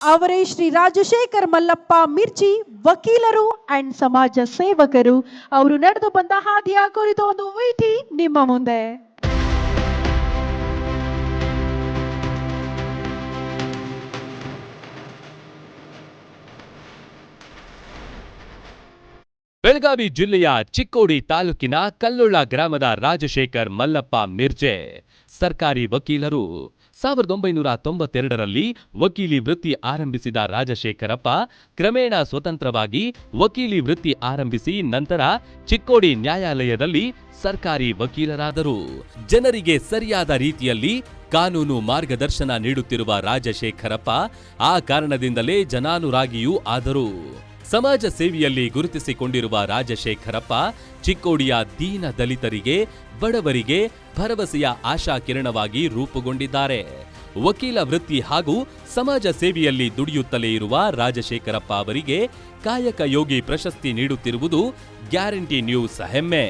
ಅವರೇ ಶ್ರೀ ರಾಜಶೇಖರ್ ಮಲ್ಲಪ್ಪ ಮಿರ್ಚಿ ವಕೀಲರು ಅಂಡ್ ಸಮಾಜ ಸೇವಕರು. ಅವರು ನಡೆದು ಬಂದ ಹಾದಿಯ ಕುರಿತು ಒಂದು ವಿಧಿ ನಿಮ್ಮ ಮುಂದೆ. ಬೆಳಗಾವಿ ಜಿಲ್ಲೆಯ ಚಿಕ್ಕೋಡಿ ತಾಲೂಕಿನ ಕಲ್ಲುಳ್ಳ ಗ್ರಾಮದ ರಾಜಶೇಖರ್ ಮಲ್ಲಪ್ಪ ಮಿರ್ಜೆ ಸರ್ಕಾರಿ ವಕೀಲರು. 1992ರಲ್ಲಿ ವಕೀಲಿ ವೃತ್ತಿ ಆರಂಭಿಸಿದ ರಾಜಶೇಖರಪ್ಪ ಕ್ರಮೇಣ ಸ್ವತಂತ್ರವಾಗಿ ವಕೀಲಿ ವೃತ್ತಿ ಆರಂಭಿಸಿ ನಂತರ ಚಿಕ್ಕೋಡಿ ನ್ಯಾಯಾಲಯದಲ್ಲಿ ಸರ್ಕಾರಿ ವಕೀಲರಾದರು. ಜನರಿಗೆ ಸರಿಯಾದ ರೀತಿಯಲ್ಲಿ ಕಾನೂನು ಮಾರ್ಗದರ್ಶನ ನೀಡುತ್ತಿರುವ ರಾಜಶೇಖರಪ್ಪ ಆ ಕಾರಣದಿಂದಲೇ ಜನಾನುರಾಗಿಯೂ ಆದರು. ಸಮಾಜ ಸೇವೆಯಲ್ಲಿ ಗುರುತಿಸಿಕೊಂಡಿರುವ ರಾಜಶೇಖರಪ್ಪ ಚಿಕ್ಕೋಡಿಯ ದೀನ ದಲಿತರಿಗೆ, ಬಡವರಿಗೆ ಭರವಸೆಯ ಆಶಾ ಕಿರಣವಾಗಿ ರೂಪುಗೊಂಡಿದ್ದಾರೆ. ವಕೀಲ ವೃತ್ತಿ ಹಾಗೂ ಸಮಾಜ ಸೇವೆಯಲ್ಲಿ ದುಡಿಯುತ್ತಲೇ ಇರುವ ರಾಜಶೇಖರಪ್ಪ ಅವರಿಗೆ ಕಾಯಕ ಯೋಗಿ ಪ್ರಶಸ್ತಿ ನೀಡುತ್ತಿರುವುದು ಗ್ಯಾರಂಟಿ ನ್ಯೂಸ್ ಹೆಮ್ಮೆ.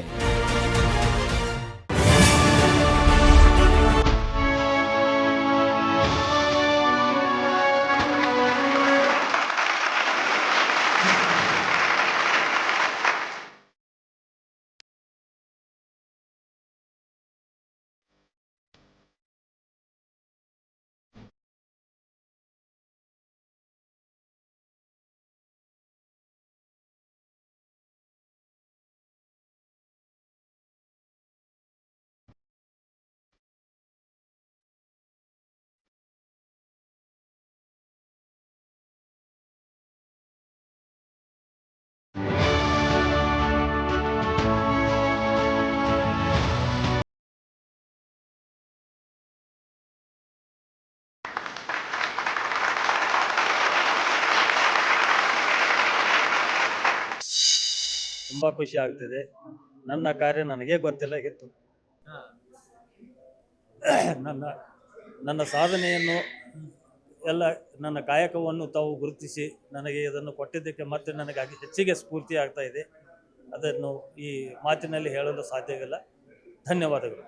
ತುಂಬ ಖುಷಿ ಆಗ್ತಿದೆ. ನನ್ನ ಕಾರ್ಯ ನನಗೆ ಗೊತ್ತಿಲ್ಲ ಇತ್ತು. ನನ್ನ ಸಾಧನೆಯನ್ನು ಎಲ್ಲ ನನ್ನ ಕಾಯಕವನ್ನು ತಾವು ಗುರುತಿಸಿ ನನಗೆ ಇದನ್ನು ಕೊಟ್ಟಿದ್ದಕ್ಕೆ ಮತ್ತೆ ನನಗೆ ಹೆಚ್ಚಿಗೆ ಸ್ಫೂರ್ತಿ ಆಗ್ತಾ ಇದೆ. ಅದನ್ನು ಈ ಮಾತಿನಲ್ಲಿ ಹೇಳಲು ಸಾಧ್ಯವಿಲ್ಲ. ಧನ್ಯವಾದಗಳು.